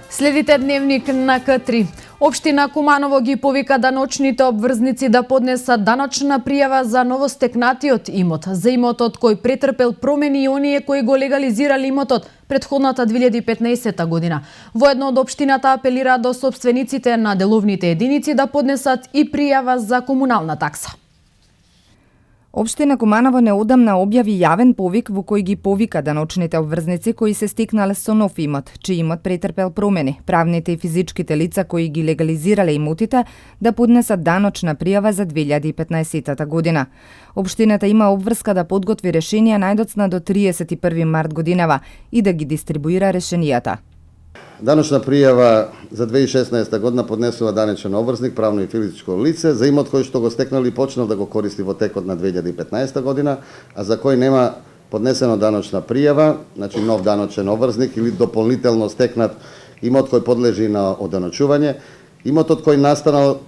Следите дневник на К3. Општина Куманово ги повика даночните обврзници да поднесат даночна пријава за новостекнатиот имот. За имотот кој претрпел промени и оние кои го легализирали имотот претходната 2015 година. Воедно од општината апелира до сопствениците на деловните единици да поднесат и пријава за комунална такса. Општина Куманово неодамна објави јавен повик во кој ги повика даночните обврзници кои се стекнале со нов имот, чиј имот претрпел промени, правните и физичките лица кои ги легализирале имотите да поднесат даночна пријава за 2015 година. Општината има обврска да подготви решенија најдоцна до 31 март годинава и да ги дистрибуира решенијата. Даночна пријава за 2016 година поднесува данечен обврзник, правно и физичко лице, за имот кој што го стекнал и почнал да го користи во текот на 2015 година, а за кој нема поднесено даночна пријава, значи нов даночен обврзник или дополнително стекнат имот кој подлежи на оданочување, имотот кој настанал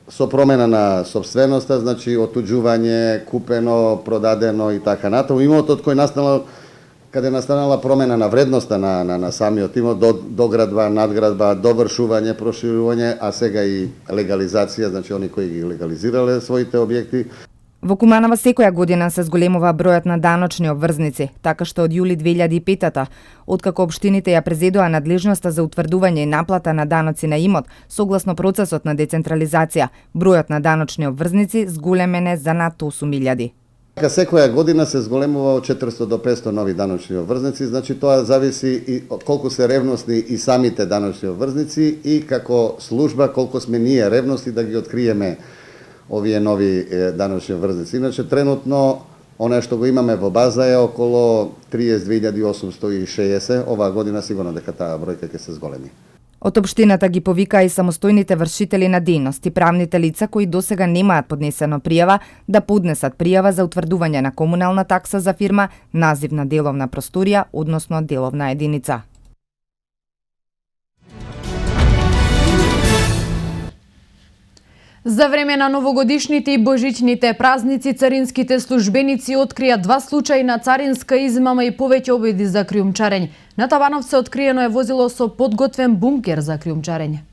со промена на сопственоста, значи отуѓување, купено, продадено и така натаму, имотот кој настанал каде настанала промена на вредноста на самиот имот, доградба, надградба, довршување, проширување, а сега и легализација, значи они кои ги легализирале своите објекти. Во Куманово секоја година се зголемува бројот на даночни обврзници, така што од јули 2005-та, откако општините ја презедоа надлежноста за утврдување и наплата на даноци на имот, согласно процесот на децентрализација, бројот на даночни обврзници зголемен е за над 8.000. Секоја година се зголемува од 400 до 500 нови даночни обврзници, значи тоа зависи и колку се ревностни и самите даночни обврзници и како служба колку сме ние ревности да ги откриеме овие нови даночни обврзници. Иначе тренутно она што го имаме во база е околу 32.860, оваа година сигурно дека таа бројка ќе се зголеми. Од општината ги повика и самостојните вршители на дејност и правните лица кои досега немаат поднесено пријава да поднесат пријава за утврдување на комунална такса за фирма, назив на деловна просторија, односно деловна единица. За време на новогодишните и божичните празници, царинските службеници открија 2 случаи на царинска измама и повеќе обиди за криумчарење. На Табановце откриено е возило со подготвен бункер за криумчарење.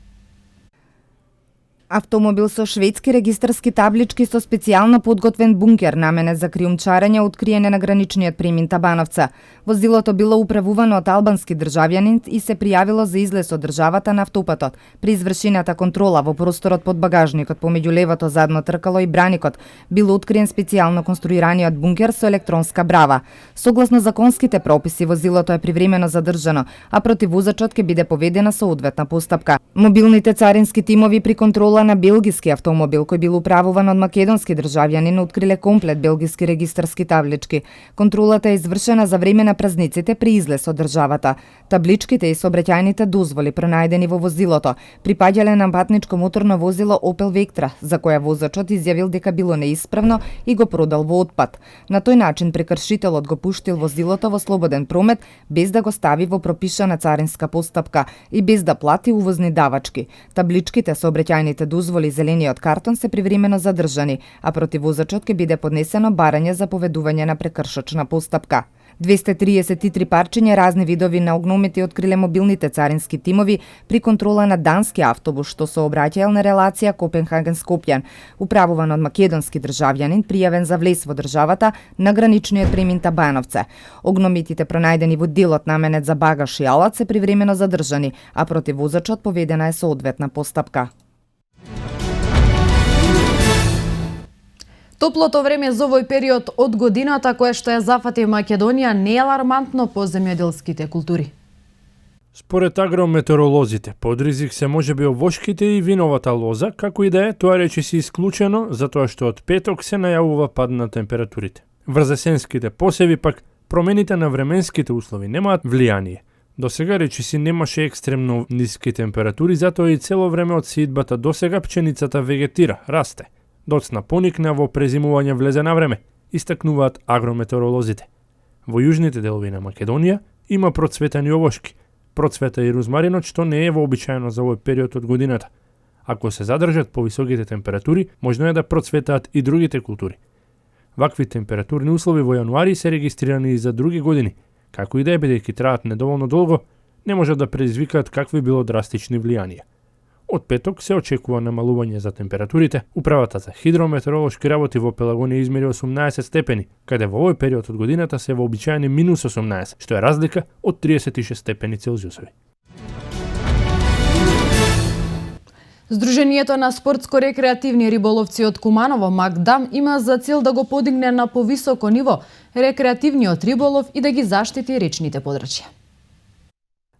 Автомобил со шведски регистарски таблички со специјално подготвен бункер наменет за криумчарење откриен на граничниот премин Табановца. Возилото било управувано од албански државјанин и се пријавило за излез од државата на автопатот. При извршената контрола во просторот под багажникот помеѓу левото задно тркало и браникот бил откриен специјално конструираниот бункер со електронска брава. Согласно законските прописи, возилото е привремено задржано, а против возачот ќе биде поведена соодветна постапка. Мобилните царински тимови при контрола на белгиски автомобил кој бил управуван од македонски државјанин откриле комплет белгиски регистарски таблички. Контролата е извршена за време на празниците при излез од државата. Табличките и сообраќајните дозволи пронајдени во возилото припаѓале на патничко моторно возило Opel Vectra, за која возачот изјавил дека било неисправно и го продал во отпад. На тој начин прекршителот го пуштил возилото во слободен промет без да го стави во пропишана царинска постапка и без да плати увозни давачки. Табличките, сообраќајните дозволи и зелениот картон се привремено задржани, а против возачот ќе биде поднесено барање за поведување на прекршочна постапка. 233 парчиња разни видови на огномети откриле мобилните царински тимови при контрола на дански автобус што сообраќаел на релација Копенхаген-Скопјан, управуван од македонски државјанин пријавен за влез во државата на граничниот премин Табановце. Огнометите пронајдени во делот наменет за багаж и алат се привремено задржани, а против возачот поведена е соодветна постапка. Топлото време за овој период од годината кое што ја зафати Македонија не е алармантно по земјоделските култури. Според агрометеоролозите, под ризик се можеби овошките и виновата лоза, како и да е, тоа речиси исклучено, затоа што од петок се најавува пад на температурите. Врз есенските посеви пак промените на временските услови немаат влијание. До сега речиси немаше екстремно ниски температури, затоа и цело време од сеидбата до сега пченицата вегетира, расте. Доцна поникна во презимување влезе на време, истакнуваат агрометеоролозите. Во јужните делови на Македонија има процветани овошки, процвета и розмаринот, што не е вообичаено за овој период од годината. Ако се задржат повисоките температури, можно е да процветаат и другите култури. Вакви температурни услови во јануари се регистрирани и за други години, како и да е, бидејќи траат недоволно долго, не можат да предизвикаат какви било драстични влијанија. Од петок се очекува намалување за температурите. Управата за хидрометеоролошки работи во Пелагонија измери 18 степени, каде во овој период од годината се вообичаени минус 18, што е разлика од 36 степени Целзиусови. Сдруженијето на спортско-рекреативни риболовци од Куманово, Макдам, има за цел да го подигне на повисоко ниво рекреативниот риболов и да ги заштити речните подрачја.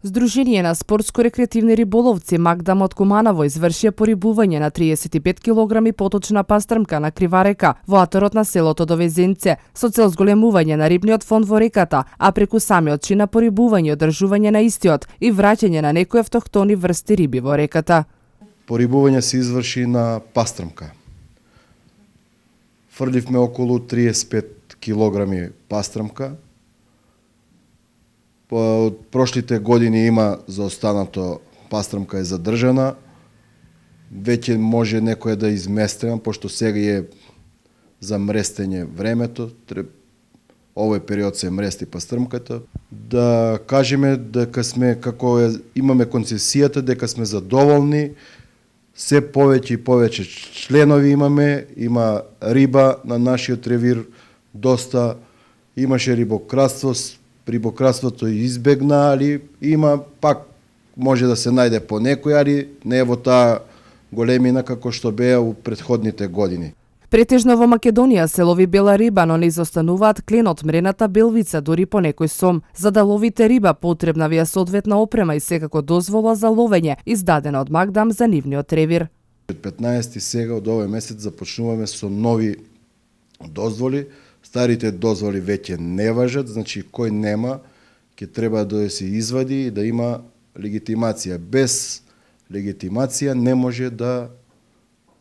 Сдружение на спортско-рекреативни риболовци Макдам од Куманово извршија порибување на 35 кг поточна пастрмка на крива река во аторот на селото Довезенце со цел зголемување на рибниот фонд во реката, а преку самиот чин на порибување и одржување на истиот и враќање на некои автохтони врсти риби во реката. Порибување се изврши на пастрмка. Фрливме околу 35 кг пастрмка. Од прошлите години има заостанато пастрмка е задржана. Веќе може некој да изместиме, пошто сега е за мрестење времето. Овој период се мрести пастрмката. Да кажеме дека сме, како имаме концесијата, дека сме задоволни. Се повеќе и повеќе членови имаме, има риба на нашиот ревир, доста, имаше рибократство, рибократството избегна, али има пак може да се најде по некој, али не е во таа големина како што беа у претходните години. Претежно во Македонија се лови бела риба, но не изостануваат кленот, мрената белвица, дури по некој сом. За да ловите риба потребна ви е соодветна опрема и секако дозвола за ловење, издадена од Макдам за нивниот ревир. 15 сега од овој месец започнуваме со нови дозволи. Старите дозволи веќе не важат, значи кој нема, ќе треба да се извади и да има легитимација. Без легитимација не може да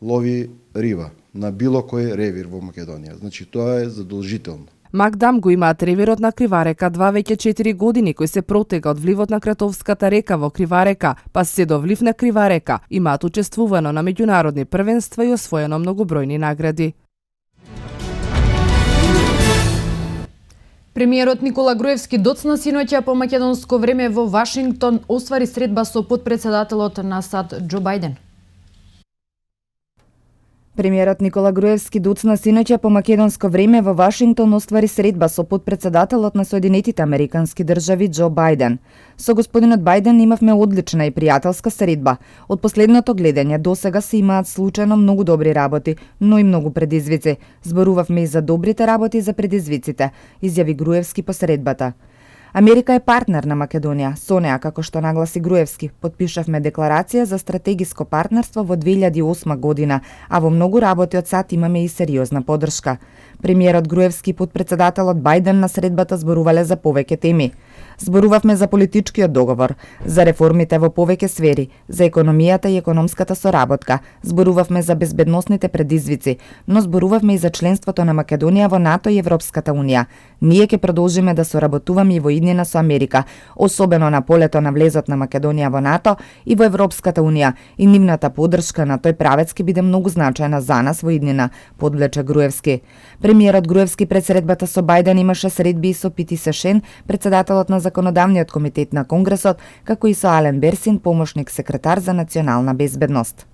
лови риба на било кој ревир во Македонија. Значи тоа е задолжително. Макдам го имаат ревирот на Крива река 2 веќе 4 години, кој се протега од вливот на Кратовската река во Крива река, па се до влив на Крива река. Имаат учествувано на меѓународни првенства и освоено многобројни награди. Премиерот Никола Груевски доцна синоќа по македонско време во Вашингтон оствари средба со потпредседателот на САД Џо Бајден. Премиерот Никола Груевски доцна синоќа по македонско време во Вашингтон оствари средба со потпредседателот на Соединетите Американски држави Џо Бајден. Со господинот Бајден имавме одлична и пријателска средба. Од последното гледање досега се имаат случајно многу добри работи, но и многу предизвици. Зборувавме и за добрите работи и за предизвиците, изјави Груевски по средбата. Америка е партнер на Македонија. Со неа, како што нагласи Груевски, потпишавме декларација за стратегиско партнерство во 2008 година, а во многу работи од САД имаме и сериозна поддршка. Премиерот Груевски и потпредседателот Бајден на средбата зборувале за повеќе теми. Зборувавме за политичкиот договор, за реформите во повеќе сфери, за економијата и економската соработка, зборувавме за безбедносните предизвици, но зборувавме и за членството на Македонија во НАТО и Европската Унија. Ние ќе продолжиме да соработуваме и во иднина со Америка, особено на полето на влезот на Македонија во НАТО и во Европската Унија, и нивната поддршка на тој правец ќе биде многу значајна за нас во иднина, подвлече Груевски. Премиерот Груевски пред средбата со Бајден имаше средби и со Пити Сешен, председателот на Законодавниот комитет на Конгресот, како и со Ален Берсин, помошник секретар за национална безбедност.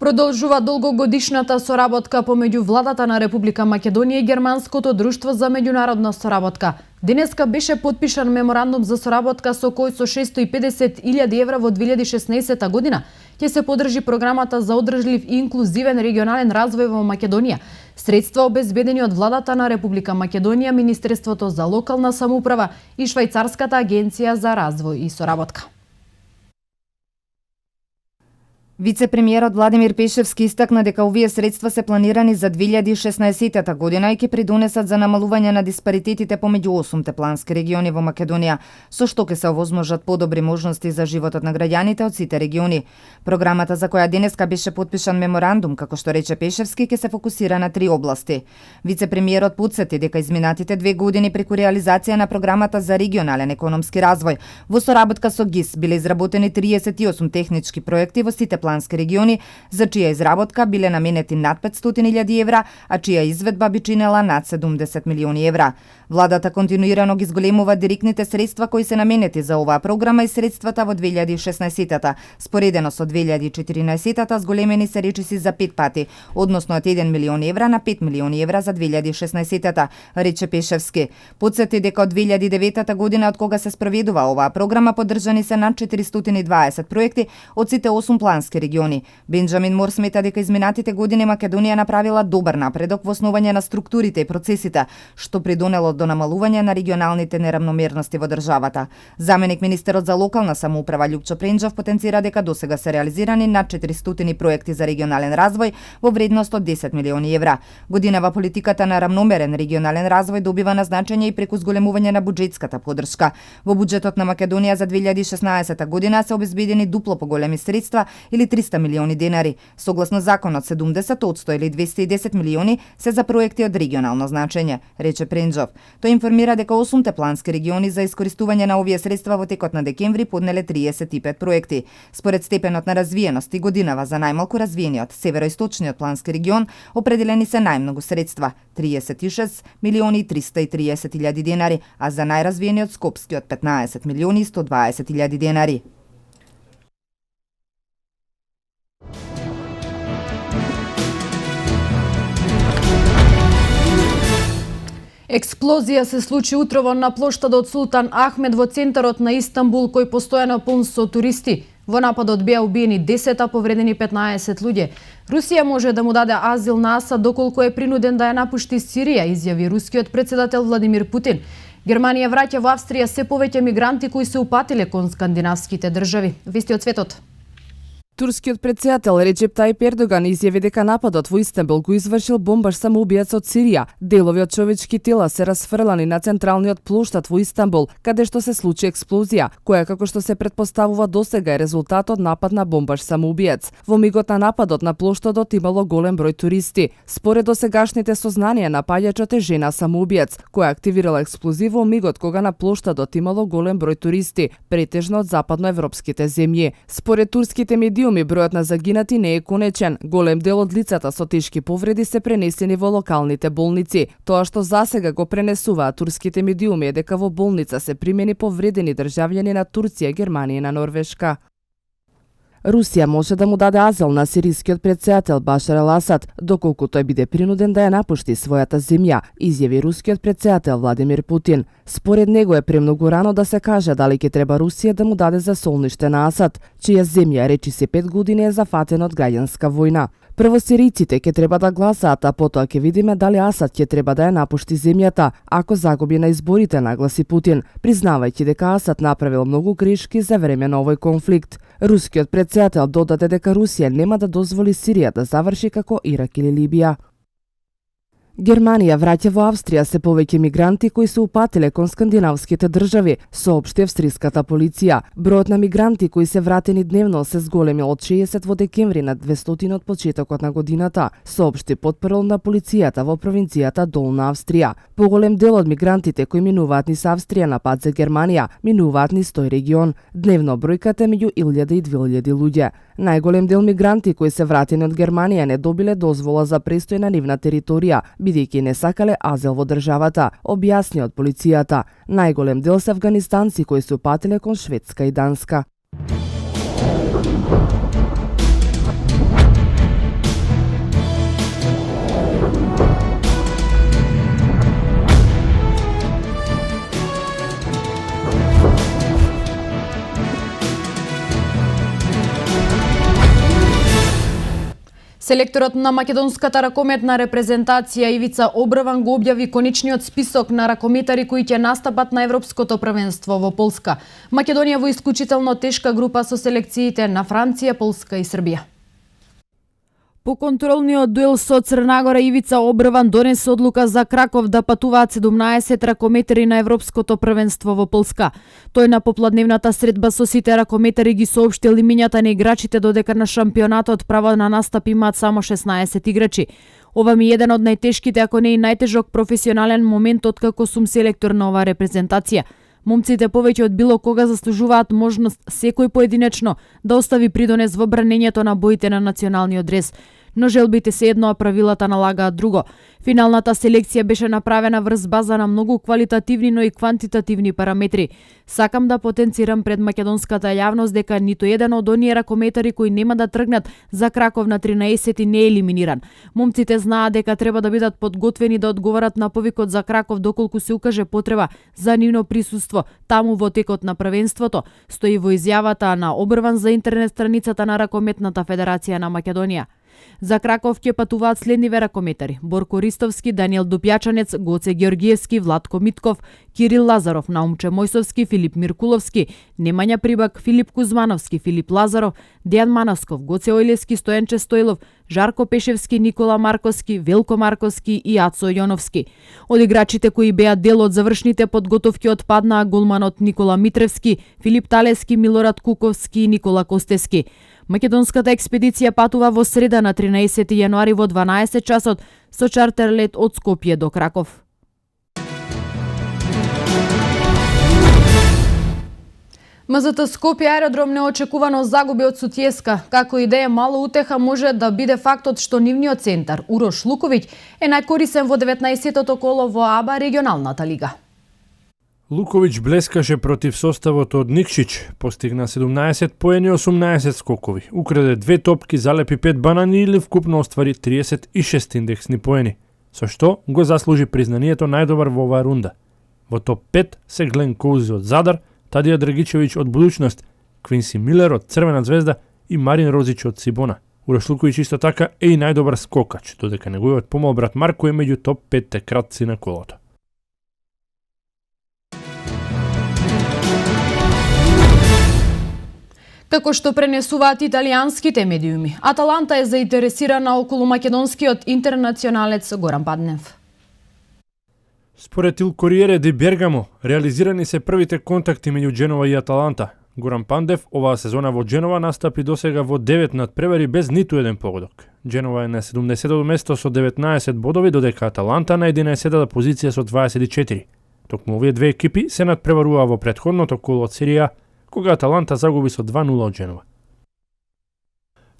Продолжува долгогодишната соработка помеѓу владата на Република Македонија и Германското друштво за меѓународна соработка. Денеска беше потпишан меморандум за соработка со кој со 650.000 евра во 2016 година ќе се поддржи програмата за одржлив и инклузивен регионален развој во Македонија. Средства обезбедени од владата на Република Македонија, Министерството за локална самоуправа и Швајцарската агенција за развој и соработка. Вице-премиерот Владимир Пешевски истакна дека овие средства се планирани за 2016 година и ќе придонесат за намалување на диспаритетите помеѓу 8 плански региони во Македонија, со што ќе се овозможат подобри можности за животот на граѓаните од сите региони. Програмата за која денеска беше потпишан меморандум, како што рече Пешевски, ќе се фокусира на 3 области. Вице-премиерот потсети дека изминатите 2 години преку реализација на програмата за регионален економски развој во соработка со ГИС биле изработени 38 технички проекти во сите плански региони, за чија изработка биле наменети над 500.000 евра, а чија изведба би чинела над 70 милиони евра. Владата континуирано ги зголемува директните средства кои се наменети за оваа програма и средствата во 2016-та. Споредено со 2014-та зголемени се речиси за 5 пати, односно од 1 милион евра на 5 милиони евра за 2016-та, рече Пешевски. Потсети дека од 2009 година од кога се спроведува оваа програма поддржани се над 420 проекти од сите 8 плански региони. Бенџамин Мор смета дека изминатите години Македонија направила добар напредок во основање на структурите и процесите, што придонело до намалување на регионалните неравномерности во државата. Заменик министерот за локална самоуправа Љупчо Пренџов потенцира дека досега се реализирани над 400 проекти за регионален развој во вредност од 10 милиони евра. Годинава политиката на равномерен регионален развој добива на значење и преку зголемување на буџетската поддршка. Во буџетот на Македонија за 2016 година се обезбедени дупло поголеми средства или 300 милиони денари. Согласно законот 70% или 210 милиони се за проекти од регионално значење, рече Пренџов. Тој информира дека 8 плански региони за искористување на овие средства во текот на декември поднеле 35 проекти. Според степенот на развиеност и годинава за најмалку развиениот североисточниот плански регион определени се најмногу средства 36 милиони 330 илјади денари, а за најразвиениот Скопскиот 15 милиони 120 илјади денари. Експлозија се случи утрово на плоштадот Султан Ахмед во центарот на Истанбул, кој постојано полн со туристи. Во нападот беа убиени 10, а повредени 15 луѓе. Русија може да му даде азил на Асад доколку е принуден да ја напушти Сирија, изјави рускиот председател Владимир Путин. Германија враќа во Австрија се повеќе мигранти кои се упатиле кон скандинавските држави. Вести од светот. Турскиот председател Реджеп Тајип Ердоган изјави дека нападот во Истанбул го извршил бомбаш самоубиец од Сирија. Делови од човечки тела се расфрлани на централниот плоштад во Истанбул, каде што се случи експлозија, која како што се претпоставува досега е резултат од напад на бомбаш самоубиец. Во мигот на нападот на плоштадот имало голем број туристи. Според досегашните сознанија, напаѓачот е жена самоубиец, која активирала експлозив во мигот кога на плоштадот имало голем број туристи, претежно од западноевропските земји. Според турските медиуми, бројот на загинати не е конечен. Голем дел од лицата со тешки повреди се пренесени во локалните болници. Тоа што засега го пренесуваат турските медиуми е дека во болница се примени повредени државјани на Турција, Германија и на Норвешка. Русија може да му даде азил на сирискиот председател Башар ал-Асад, доколку тој биде принуден да ја напушти својата земја, изјави рускиот председател Владимир Путин. Според него е премногу рано да се каже дали ќе треба Русија да му даде засолниште на Асад, чија земја речиси 5 години е зафатена од граѓанска војна. Прво сириците ќе треба да гласаат, а потоа ќе видиме дали Асад ќе треба да ја напушти земјата, ако загуби на изборите, нагласи Путин, признавајќи дека Асад направил многу грешки за време на овој конфликт. Рускиот председател додаде дека Русија нема да дозволи Сирија да заврши како Ирак или Либија. Германија враќа во Австрија се повеќе мигранти кои се упатиле кон скандинавските држави, соопшти австриската полиција. Бројот на мигранти кои се вратени дневно се зголемил од 60 во декември на 200 од почетокот на годината, соопшти потпрл на полицијата во провинцијата Долна Австрија. Поголем дел од мигрантите кои минуваат низ Австрија на пат за Германија, минуваат низ тој регион. Дневно бројката е меѓу 1000 и 2000 луѓе. Најголем дел мигранти кои се вратени од Германија не добиле дозвола за престој на нивна територија, бидејќи не сакале азил во државата, објасни од полицијата. Најголем дел се афганистанци кои се упатиле кон Шведска и Данска. Селекторот на македонската ракометна репрезентација Ивица Обрван го објави конечниот список на ракометари кои ќе настапат на Европското првенство во Полска. Македонија во исклучително тешка група со селекциите на Франција, Полска и Србија. По контролниот дуел со Црнагора Ивица Обрван донесе одлука за Краков да патуваат 17 ракометари на Европското првенство во Полска. Тој на попладневната средба со сите ракометари ги соопштил имињата на играчите, додека на шампионатот право на настап имаат само 16 играчи. Ова ми е еден од најтешките, ако не и најтежок професионален момент откако сум селектор на оваа репрезентација. Момците повеќе од било кога заслужуваат можност секој поединечно да остави придонес во бранењето на боите на националниот дрес. Но желбите се едно, а правилата налагаат друго. Финалната селекција беше направена врз база на многу квалитативни, но и квантитативни параметри. Сакам да потенцирам пред македонската јавност дека ниту еден од оние ракометари кои нема да тргнат за Краков на 13 не е елиминиран. Момците знаат дека треба да бидат подготвени да одговарат на повикот за Краков доколку се укаже потреба за нивно присуство таму во текот на првенството, стои во изјавата на Обрван за интернет страницата на Ракометната федерација на Македонија. За Краков ќе патуваат следниве ракометари: Борко Ристовски, Даниел Дупјачанец, Гоце Георгиевски, Владко Митков, Кирил Лазаров, Наумче Мојсовски, Филип Миркуловски, Немања Прибак, Филип Кузмановски, Филип Лазаров, Дејан Манасков, Гоце Ојлевски, Стојанче Стоилов, Жарко Пешевски, Никола Марковски, Велко Марковски и Ацо Јоновски. Од играчите кои беа дел од завршните подготовки отпаднаа голманот Никола Митревски, Филип Талески, Милорад Куковски и Никола Костески. Македонската експедиција патува во среда на 13 јануари во 12 часот со чартер лет од Скопје до Краков. МЗТ Скопје аеродром неочекувано загуби од Сутјеска. Како и да е, мало утеха може да биде фактот што нивниот центар Урош Луковиќ е најкорисен во 19-тото коло во АБА регионалната лига. Луковиќ блескаше против составот од Никшич, постигна 17 поени, 18 скокови, украде 2 топки, залепи 5 банани или вкупно оствари 36 индексни поени, со што го заслужи признанието најдобар во оваа рунда. Во топ 5 се Глен Коузи од Задар, Тадија Драгичевиќ од Будуќност, Квинси Милер од Црвена звезда и Марин Розич од Сибона. Урош Луковиќ исто така е и најдобар скокач, додека неговиот помал брат Марко е меѓу топ 5 кратци на колото. Како што пренесуваат италијанските медиуми, Аталанта е заинтересирана околу македонскиот интернационалец Горан Паднев. Според Il Corriere di Bergamo, реализирани се првите контакти меѓу Дженова и Аталанта. Горан Пандев оваа сезона во Дженова настапи досега во 9 надпревари без ниту еден погодок. Дженова е на 70-то место со 19 бодови, додека Аталанта на 11-та позиција со 24. Токму овие две екипи се надпреваруваа во претходното коло од Серија, кога Аталанта загуби со 2-0 од Дженова.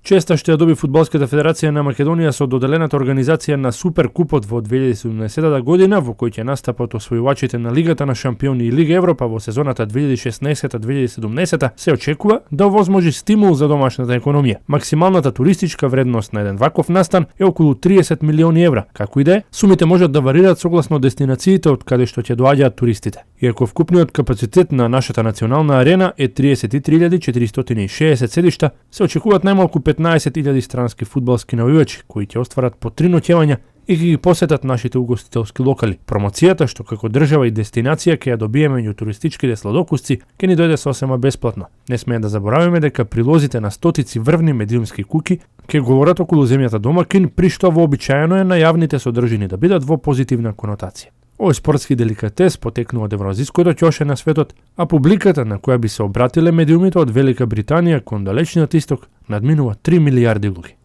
Честа што ја доби Фудбалската федерација на Македонија со доделената организација на Суперкупот во 2017 година, во кој ќе настапат освојувачите на Лигата на шампиони и Лига Европа во сезоната 2016-2017, се очекува да овозможи стимул за домашната економија. Максималната туристичка вредност на еден ваков настан е околу 30 милиони евра. Како и да е, сумите можат да варираат согласно дестинациите од каде што ќе доаѓаат туристите. Иако вкупниот капацитет на нашата национална арена е 33.460 седишта, се очекуваат најмалку 15.000 странски фудбалски навивачи, кои ќе остварат по 3 ноќевања и ќе ги посетат нашите угостителски локали. Промоцијата, што како држава и дестинација ќе ја добиеме меѓу туристичките сладокусци, ќе ни дојде сосема бесплатно. Не смее да забораваме дека прилозите на стотици врвни медиумски куки ќе говорат околу земјата домакин, при што вообичаено е најавните содржини да бидат во позитивна конотација. Овој спортски деликатес потекнува од евроазиското ќоше на светот, а публиката на која би се обратиле медиумите од Велика Британија кон далечниот исток надминува 3 милијарди луѓе.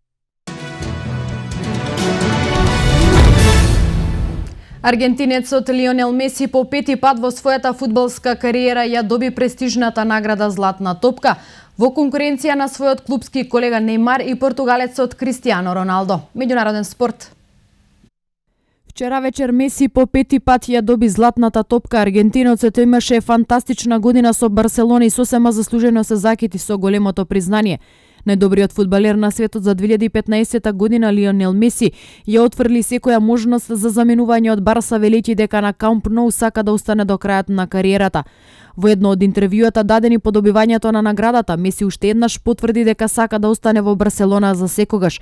Аргентинецот Лионел Меси по 5 пат во својата фудбалска кариера ја доби престижната награда Златна топка во конкуренција на својот клупски колега Неймар и португалецот Кристијано Роналдо. Меѓународен спорт. Вчера вечер Меси по 5 пат ја доби Златната топка. Аргентинецот имаше фантастична година со Барселона и сосема заслужено се закити со големото признание. Најдобриот фудбалер на светот за 2015 година Лионел Меси ја отфрли секоја можност за заменување од Барса, велејќи дека на Камп Ноу сака да остане до крајот на кариерата. Во едно од интервјуата дадени по добивањето на наградата, Меси уште еднаш потврди дека сака да остане во Барселона за секогаш.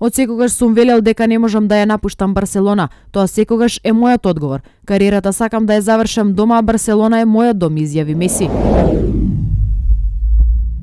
Од секогаш сум велел дека не можам да ја напуштам Барселона. Тоа секогаш е мојот одговор. Кариерата сакам да ја завршам дома, а Барселона е мојот дом, изјави Меси.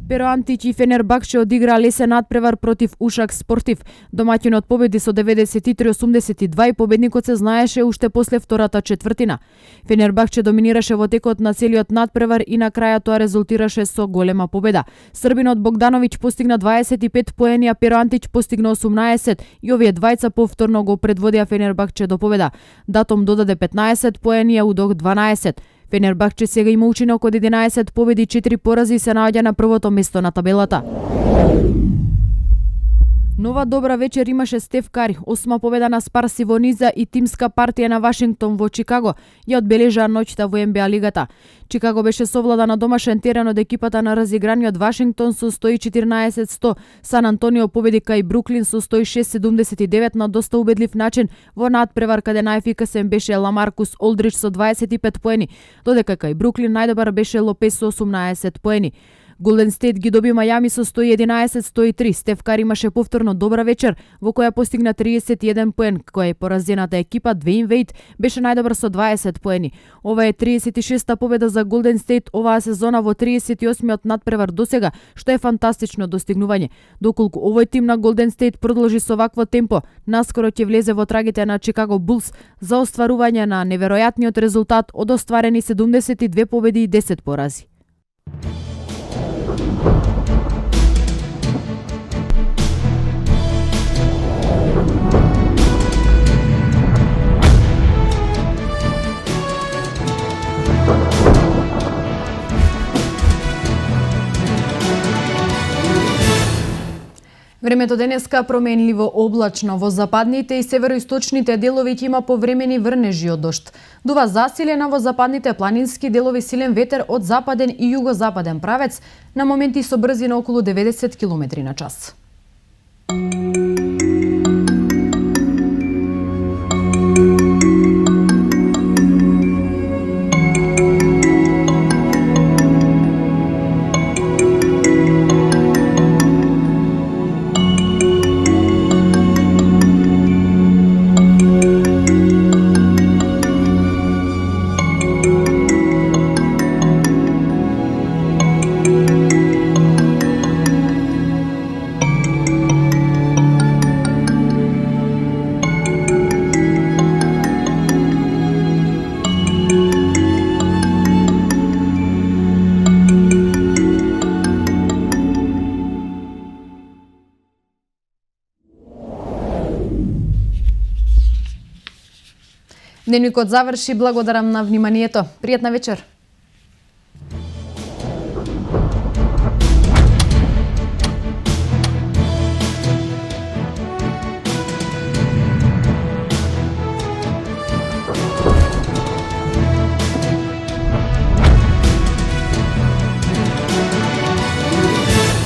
Pero Антич и Фенербахче одиграа лесен надпревар против Ушак Спортив. Домаќинот победи со 93-82 и победникот се знаеше уште после втората четвртина. Фенербахче доминираше во текот на целиот надпревар и на крајот тоа резултираше со голема победа. Србинот Богдановиќ постигна 25 поени, а Pero Антич постигна 18 и овие двајца повторно го предводија Фенербахче до победа. Датом додаде 15 поени, а Удох 12. Фенербахче сега има учинок од 11 победи, 4 порази и се наоѓа на првото место на табелата. Нова добра вечер имаше Стеф Кари, 8 победа на Спарси во низа и тимска партија на Вашингтон во Чикаго ја одбележаа ноќта во НБА лигата. Чикаго беше совлада на домашен терен од екипата на разиграниот Вашингтон со 114-100. Сан Антонио победи кај Бруклин со 106-79 на доста убедлив начин во надпревар каде најефикасен беше Ламаркус Олдрич со 25 поени, додека кај Бруклин најдобар беше Лопес со 18 поени. Голден Стейт ги доби Мајами со 111-103. Стеф Кари имаше повторно добра вечер во која постигна 31 поен, која поразената екипа Двеин Вейт беше најдобар со 20 поени. Ова е 36-та победа за Голден Стейт оваа сезона во 38-миот надпревар досега, што е фантастично достигнување. Доколку овој тим на Голден Стейт продолжи со вакво темпо, наскоро ќе влезе во трагите на Чикаго Булс за остварување на неверојатниот резултат од остварени 72 победи и 10 порази. Времето денеска променливо облачно, во западните и североисточните делови ќе има повремени врнежи од дожд. Дува засилена во западните планински делови силен ветер од западен и југозападен правец, на моменти со брзина околу 90 км на час. Дневникот заврши, благодарам на вниманието. Пријатна вечер.